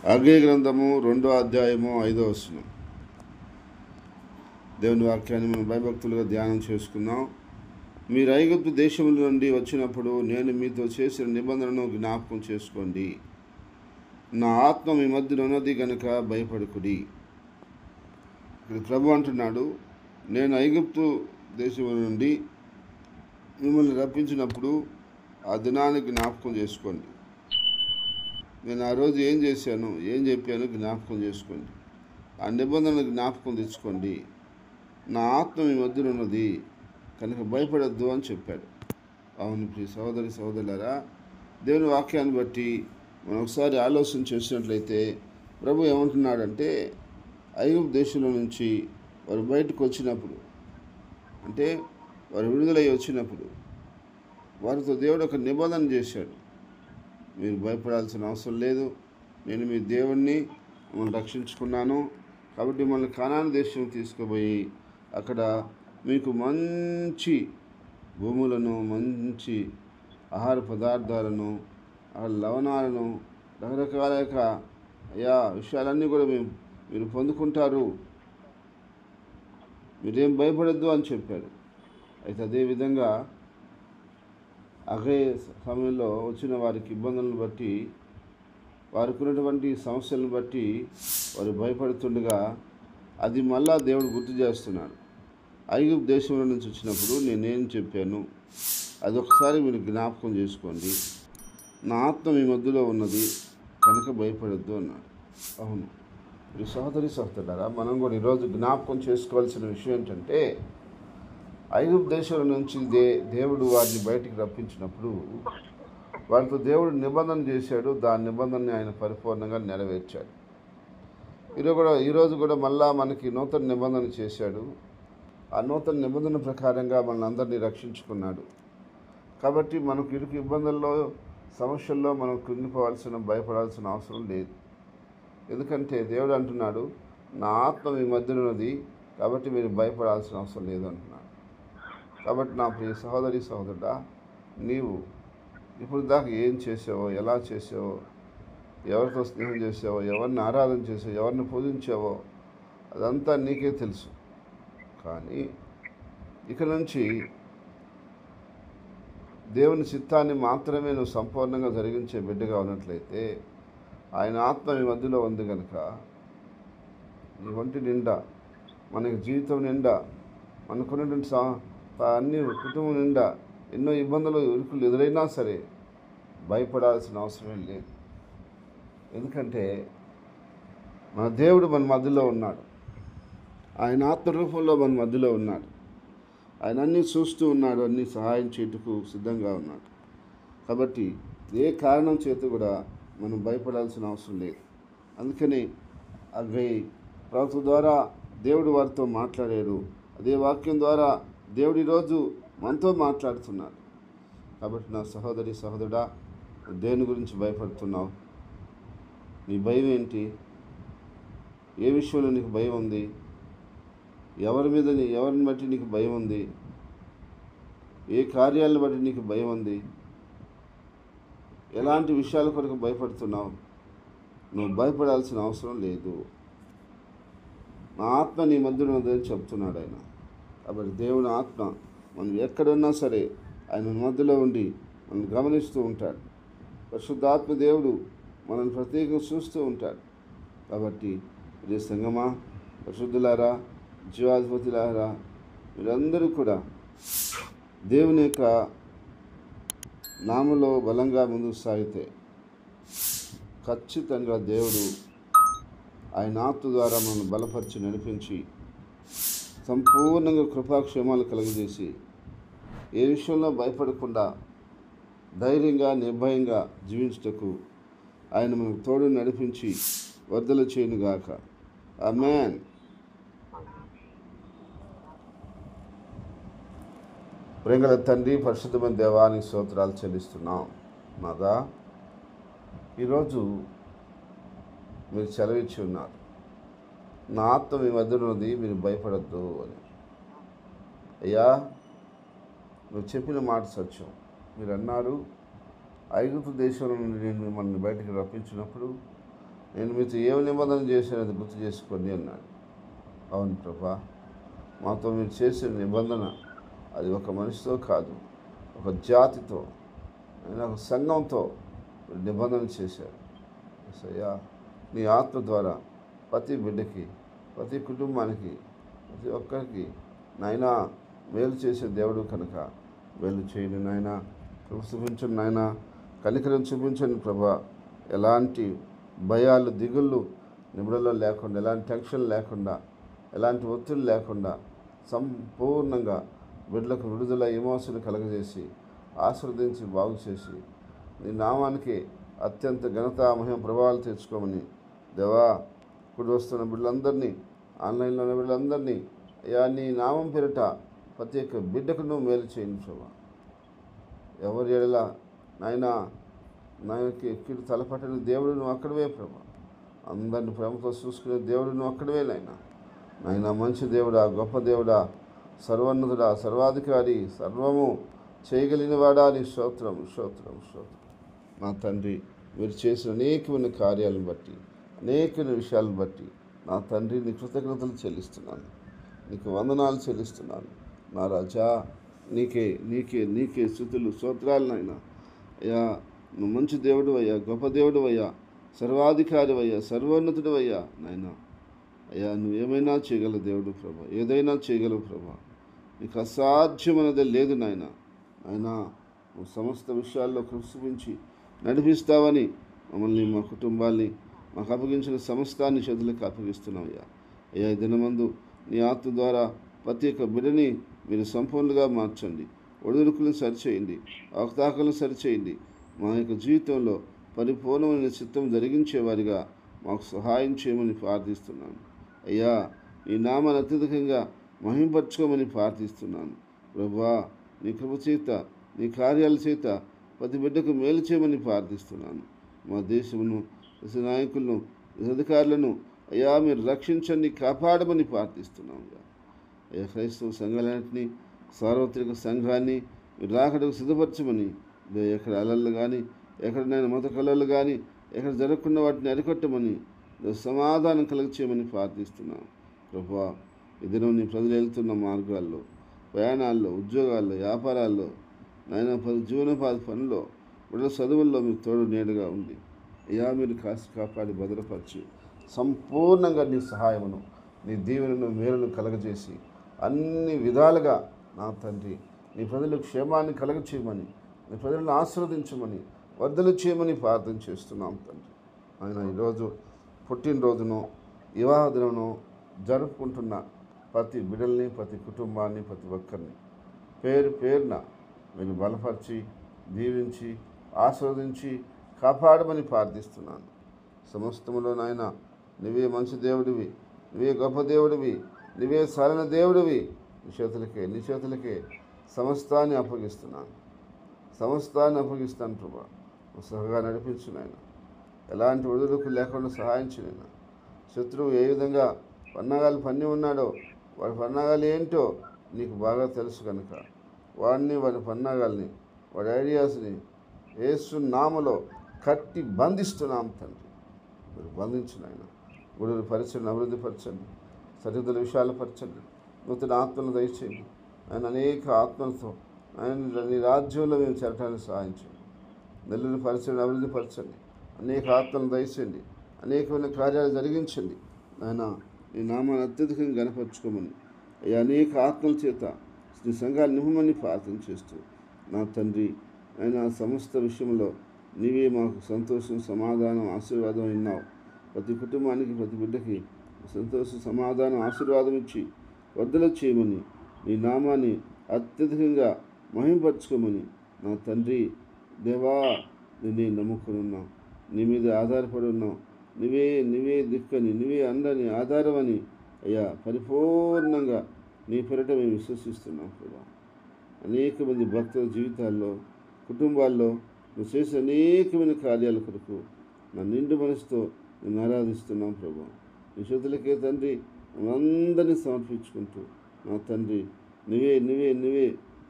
Haggai గ్రంథము 2వ అధ్యాయము 5వ వచనం. దేవుని వాక్యాన్ని మనం భయభక్తులుగా ధ్యానం చేసుకుందాం. మీరు ఐగుప్తు దేశం నుండి వచ్చినప్పుడు నేను మీతో చేసిన నిబంధనను జ్ఞాపకం చేసుకోండి. నా ఆత్మ మీ మధ్యలో ఉన్నది గనుక భయపడకుడి. ఇక్కడ ప్రభు అంటున్నాడు, నేను ఐగుప్తు దేశం నుండి మిమ్మల్ని రప్పించినప్పుడు ఆ దినాన్ని జ్ఞాపకం చేసుకోండి. నేను ఆ రోజు ఏం చేశాను, ఏం చెప్పాను జ్ఞాపకం చేసుకోండి. ఆ నిబంధనలు జ్ఞాపకం తెచ్చుకోండి. నా ఆత్మ మీ మధ్యలో ఉన్నది కనుక భయపడద్దు అని చెప్పాడు. అవును ప్రియ సహోదరి సహోదరులారా, దేవుని వాక్యాన్ని బట్టి మనం ఒకసారి ఆలోచన చేసినట్లయితే ప్రభు ఏమంటున్నాడంటే, ఐగుప్తు దేశంలో నుంచి వారు బయటకు వచ్చినప్పుడు, అంటే వారు విడుదలై వచ్చినప్పుడు వారితో దేవుడు ఒక నిబంధన చేశాడు. మీరు భయపడాల్సిన అవసరం లేదు, నేను మీ దేవుణ్ణి, మిమ్మల్ని రక్షించుకున్నాను. కాబట్టి మిమ్మల్ని కానాను దేశం తీసుకుపోయి అక్కడ మీకు మంచి భూములను, మంచి ఆహార పదార్థాలను, లవణాలను, రకరకాల విషయాలన్నీ కూడా మీరు పొందుకుంటారు. మీరేం భయపడద్దు అని చెప్పాడు. అయితే అదేవిధంగా అదే సమయంలో వచ్చిన వారికి ఇబ్బందులను బట్టి, వారికి ఉన్నటువంటి సమస్యలను బట్టి వారు భయపడుతుండగా అది మళ్ళా దేవుడు గుర్తు చేస్తున్నాడు. ఐగుప్తు దేశంలో నుంచి వచ్చినప్పుడు నేనేం చెప్పాను అది ఒకసారి మీరు జ్ఞాపకం చేసుకోండి. నా ఆత్మ మీ మధ్యలో ఉన్నది కనుక భయపడద్దు అన్నాడు. అవును ఈ సహోదరి సహోదరులారా, మనం కూడా ఈరోజు జ్ఞాపకం చేసుకోవాల్సిన విషయం ఏంటంటే, ఐగుప్తు దేశం నుంచి దేవుడు వారిని బయటికి రప్పించినప్పుడు వారితో దేవుడు నిబంధన చేశాడు. దాని నిబంధనని ఆయన పరిపూర్ణంగా నెరవేర్చాడు. ఈరోజు కూడా మళ్ళా మనకి నూతన నిబంధన చేశాడు. ఆ నూతన నిబంధన ప్రకారంగా మనల్ని అందరినీ రక్షించుకున్నాడు. కాబట్టి మనకు ఇరుకు ఇబ్బందుల్లో, సమస్యల్లో మనం కృంగిపోవాల్సిన, భయపడాల్సిన అవసరం లేదు. ఎందుకంటే దేవుడు అంటున్నాడు, నా ఆత్మ మీ మధ్యలో ఉన్నది కాబట్టి మీరు భయపడాల్సిన అవసరం లేదు అంటున్నాడు. కాబట్టి నా ప్రియ సహోదరి సహోదరుడా, నీవు ఇప్పుడు దాకా ఏం చేసావో, ఎలా చేసావో, ఎవరితో స్నేహం చేసావో, ఎవరిని ఆరాధన చేసావో, ఎవరిని పూజించావో అదంతా నీకే తెలుసు. కానీ ఇక నుంచి దేవుని చిత్తాన్ని మాత్రమే నువ్వు సంపూర్ణంగా జరిగించే బిడ్డగా ఉన్నట్లయితే, ఆయన ఆత్మ మీ మధ్యలో ఉంది కనుక నీ ఒంటి నిండా, మనకి జీవితం నిండా, మనకున్నటువంటి అన్ని కుటుంబం నిండా ఎన్నో ఇబ్బందులు, ఇరుకులు ఎదురైనా సరే భయపడాల్సిన అవసరమే లేదు. ఎందుకంటే మన దేవుడు మన మధ్యలో ఉన్నాడు. ఆయన ఆత్మ రూపంలో మన మధ్యలో ఉన్నాడు. ఆయన అన్నీ చూస్తూ ఉన్నాడు, అన్నీ సహాయం చేయుటకు సిద్ధంగా ఉన్నాడు. కాబట్టి ఏ కారణం చేత కూడా మనం భయపడాల్సిన అవసరం లేదు. అందుకని హగ్గై ప్రవక్త ద్వారా దేవుడు వారితో మాట్లాడాడు. అదే వాక్యం ద్వారా దేవుడు ఈరోజు మనతో మాట్లాడుతున్నాడు. కాబట్టి నా సహోదరి సహోదరుడా, దేని గురించి భయపడుతున్నావు? నీ భయం ఏంటి? ఏ విషయంలో నీకు భయం ఉంది? ఎవరిని బట్టి నీకు భయం ఉంది? ఏ కార్యాలను బట్టి నీకు భయం ఉంది? ఎలాంటి విషయాల కొరకు భయపడుతున్నావు? నువ్వు భయపడాల్సిన అవసరం లేదు. నా ఆత్మ నీ మధ్యలో ఉందని చెప్తున్నాడు ఆయన. కాబట్టి దేవుని ఆత్మ మనం ఎక్కడున్నా సరే ఆయన మధ్యలో ఉండి మనం గమనిస్తూ ఉంటాడు. పరిశుద్ధాత్మ దేవుడు మనల్ని ప్రత్యేకంగా చూస్తూ ఉంటాడు. కాబట్టి ఇదే సంగమా, పరిశుద్ధులారా, జీవాధిపతులారా, మీరందరూ కూడా దేవుని యొక్క నామలో బలంగా ముందుకు సాగితే ఖచ్చితంగా దేవుడు ఆయన ఆత్మ ద్వారా మనల్ని బలపరిచి నడిపించి సంపూర్ణంగా కృపాక్షేమాలు కలుగజేసి ఏ విషయంలో భయపడకుండా ధైర్యంగా, నిర్భయంగా జీవించుటకు ఆయన మనకు తోడు నడిపించి వర్ధల చేయనుగాక. ఆమేన్. ప్రేమగల తండ్రి, పరిశుద్ధమైన దేవానికి స్తోత్రాలు చెల్లిస్తున్నాం. నాదా, ఈరోజు మీరు సెలవిచ్చి ఉన్నారు, నా ఆత్మ మీ మధ్యలో ఉన్నది, మీరు భయపడద్దు అని. అయ్యా, నువ్వు చెప్పిన మాట సత్యం. మీరు అన్నారు, ఐగుప్తు దేశంలో నుండి నేను మిమ్మల్ని బయటికి రప్పించినప్పుడు నేను మీతో ఏమి నిబంధన చేశాను అది గుర్తు చేసుకోండి అన్నాడు. అవును ప్రభా, మాతో మీరు చేసిన నిబంధన అది ఒక మనిషితో కాదు, ఒక జాతితో, ఒక సంఘంతో మీరు నిబంధన చేశారు. యేసయ్యా, నీ ఆత్మ ద్వారా ప్రతి బిడ్డకి, ప్రతి కుటుంబానికి, ప్రతి ఒక్కరికి నాయనా మేలు చేసే దేవుడు కనుక మేలు చేయండి నాయనా. కృప చూపించండి నాయనా, కనికరం చూపించండి ప్రభా. ఎలాంటి భయాలు, దిగుళ్ళు నిబుడలో లేకుండా, ఎలాంటి టెన్షన్ లేకుండా, ఎలాంటి ఒత్తిడి లేకుండా సంపూర్ణంగా బిడ్డలకు విడుదల, ఎమోషన్ కలగజేసి ఆశీర్వదించి బాగు చేసి నీ నామానికి అత్యంత ఘనత, మహిమ, ప్రభావాలు తెచ్చుకోమని దేవా, ఇప్పుడు వస్తున్న బిడ్డలందరినీ, ఆన్లైన్లో ఉన్న బిడ్డలందరినీ అయ్యా నీ నామం పేరిట ప్రతి ఒక్క బిడ్డకు నువ్వు మేలు చేయండి ప్రభా. ఎవరి ఎడల నాయనకి కీడు తలపట్టని దేవుడు నువ్వు అక్కడవే ప్రభా. అందరిని ప్రేమతో చూసుకునే దేవుడు నువ్వు అక్కడవే నాయనా. మంచి దేవుడా, గొప్ప దేవుడా, సర్వోన్నతుడా, సర్వాధికారి, సర్వము చేయగలిగిన వాడా, నీ స్తోత్రం, స్తోత్రం, స్తోత్రం. నా తండ్రి, మీరు చేసిన అనేకమైన కార్యాలను బట్టి, అనేకమైన విషయాలను బట్టి నా తండ్రి నీ కృతజ్ఞతలు చెల్లిస్తున్నాను, నీకు వందనాలు చెల్లిస్తున్నాను. నా రాజా, నీకే నీకే నీకే స్తుతులు, స్తోత్రాలు నాయన. అయ్యా, నువ్వు మంచి దేవుడు అయ్యా, గొప్ప దేవుడు అయ్యా, సర్వాధికారి అయ్యా, సర్వోన్నతుడు అయ్యా నాయన. అయ్యా, నువ్వేమైనా చేయగలవు దేవుడు ప్రభా, ఏదైనా చేయగలవు ప్రభా. నీకు అసాధ్యమన్నది లేదు నాయన. ఆయన నువ్వు సమస్త విషయాల్లో కృషించి నడిపిస్తావని మమ్మల్ని, మా కుటుంబాల్ని, మాకు అప్పగించిన సమస్తాన్ని చేతులకు అప్పగిస్తున్నావు అయ్యా. అయ్యా, ఈ దినమందు నీ ఆత్మ ద్వారా ప్రతి ఒక్క బిడ్డని మీరు సంపూర్ణంగా మార్చండి, ఒడిదుడుకులను సరిచేయండి, అవకతవకలను సరిచేయండి. మా యొక్క జీవితంలో పరిపూర్ణమైన చిత్తం జరిగించేవారిగా మాకు సహాయం చేయమని ప్రార్థిస్తున్నాను అయ్యా. నీ నామాన్ని అత్యధికంగా మహింపరచుకోమని ప్రార్థిస్తున్నాను ప్రభువా. నీ కృప చేత, నీ కార్యాల చేత ప్రతి బిడ్డకు మేలు చేయమని ప్రార్థిస్తున్నాను. మా దేశమును, దేశ నాయకులను, అధికారులను అయ్యా మీరు రక్షించండి, కాపాడమని ప్రార్థిస్తున్నాం అయ్యా. క్రైస్తవ సంఘాలన్నింటినీ, సార్వత్రిక సంఘాన్ని మీరు రాకడకు సిద్ధపరచమని, ఎక్కడ అలలు కానీ, ఎక్కడనైనా మత కళలు కానీ ఎక్కడ జరగకుండా వాటిని అరికట్టమని, సమాధానం కలగచేయమని ప్రార్థిస్తున్నాం ప్రభువా. ఈ దినం నీ ప్రజలు వెళ్తున్న మార్గాల్లో, ప్రయాణాల్లో, ఉద్యోగాల్లో, వ్యాపారాల్లో, నాయన జీవనోపాధి పనుల్లో, బిడ్డల చదువుల్లో మీరు తోడు నీడగా ఉంది అయ్యా. మీరు కాసి కాపాడి భద్రపరిచి సంపూర్ణంగా నీ సహాయమును, నీ దీవెనను, మేలును కలగజేసి అన్ని విధాలుగా నా తండ్రి నీ ప్రజలకు క్షేమాన్ని కలగచేయమని, నీ ప్రజలను ఆశీర్వదించమని, వర్ధలు చేయమని ప్రార్థన చేస్తున్నాం తండ్రి. ఆయన ఈరోజు పుట్టినరోజును, వివాహ దినమును జరుపుకుంటున్న ప్రతి బిడ్డల్ని, ప్రతి కుటుంబాన్ని, ప్రతి ఒక్కరిని పేరు పేరున మీరు బలపరిచి, దీవించి, ఆశీర్వదించి కాపాడమని ప్రార్థిస్తున్నాను. సమస్తములో నాయన నువ్వే మంచి దేవుడివి, నువ్వే గొప్ప దేవుడివి, నువ్వే సరైన దేవుడివి. నీ చేతులకే సమస్తాన్ని అప్పగిస్తున్నాను, సమస్తాన్ని అప్పగిస్తాను ప్రభా. సహగా నడిపించు నాయన, ఎలాంటి ఒడిదుడుకు లేకుండా సహాయం చేయను. శత్రువు ఏ విధంగా పన్నాగాలు పన్ని ఉన్నాడో, వాడి పన్నాగాలు ఏంటో నీకు బాగా తెలుసు కనుక వాడి పన్నాగాల్ని, వాడి ఐడియాస్ని యేసు నామములో కట్టి బంధిస్తున్నాం తండ్రి. మీరు బంధించిన ఆయన గుడులు పరిచయండి, అభివృద్ధి పరచండి, సరిహద్దుల విషయాలు పరచండి, నూతన ఆత్మలను దయచేయండి. ఆయన అనేక ఆత్మలతో ఆయన నీ రాజ్యంలో మేము చేరటానికి సహాయం చేయండి. నెల్లూరు పరిచయం అభివృద్ధి పరచండి, అనేక ఆత్మలను దయచేయండి, అనేకమైన కార్యాలు జరిగించండి. ఆయన నీ నామాన్ని అత్యధికంగా గణపరచుకోమని, అనేక ఆత్మల చేత నీ సంఘాన్ని నింపమని ప్రార్థన చేస్తూ నా తండ్రి ఆయన సమస్త విషయంలో నీవే మాకు సంతోషం, సమాధానం, ఆశీర్వాదం విన్నావు. ప్రతి కుటుంబానికి, ప్రతి బిడ్డకి సంతోషం, సమాధానం, ఆశీర్వాదం ఇచ్చి వర్ధలు చేయమని, నీ నామాన్ని అత్యధికంగా మహింపరచుకోమని నా తండ్రి దేవా, నిన్నే నమ్ముకుని ఉన్నాం, నీ మీద ఆధారపడి ఉన్నాం. నువ్వే దిక్కని, నువ్వే అండని, ఆధారమని అయ్యా పరిపూర్ణంగా నీ పేరిట మేము విశ్వసిస్తున్నాం కూడా. అనేక మంది భక్తుల జీవితాల్లో, కుటుంబాల్లో నువ్వు చేసే అనేకమైన కార్యాల కొరకు నా నిండు మనసుతో నేను ఆరాధిస్తున్నాం ప్రభు. నీ చేతులకే తండ్రి అందరినీ సమర్పించుకుంటూ నా తండ్రి నువ్వే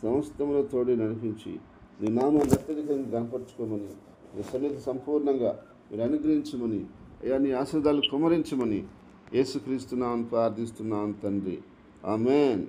సమస్తములో తోడి నడిపించి నీ నామాన్ని అత్యధికంగా కనపరుచుకోమని, నీ సన్నిధి సంపూర్ణంగా మీరు అనుగ్రహించమని అయ్యా నీ ఆశీర్వాదాలు కుమరించమని యేసుక్రీస్తు నామమున ప్రార్థిస్తున్నాను తండ్రి. ఆమేన్.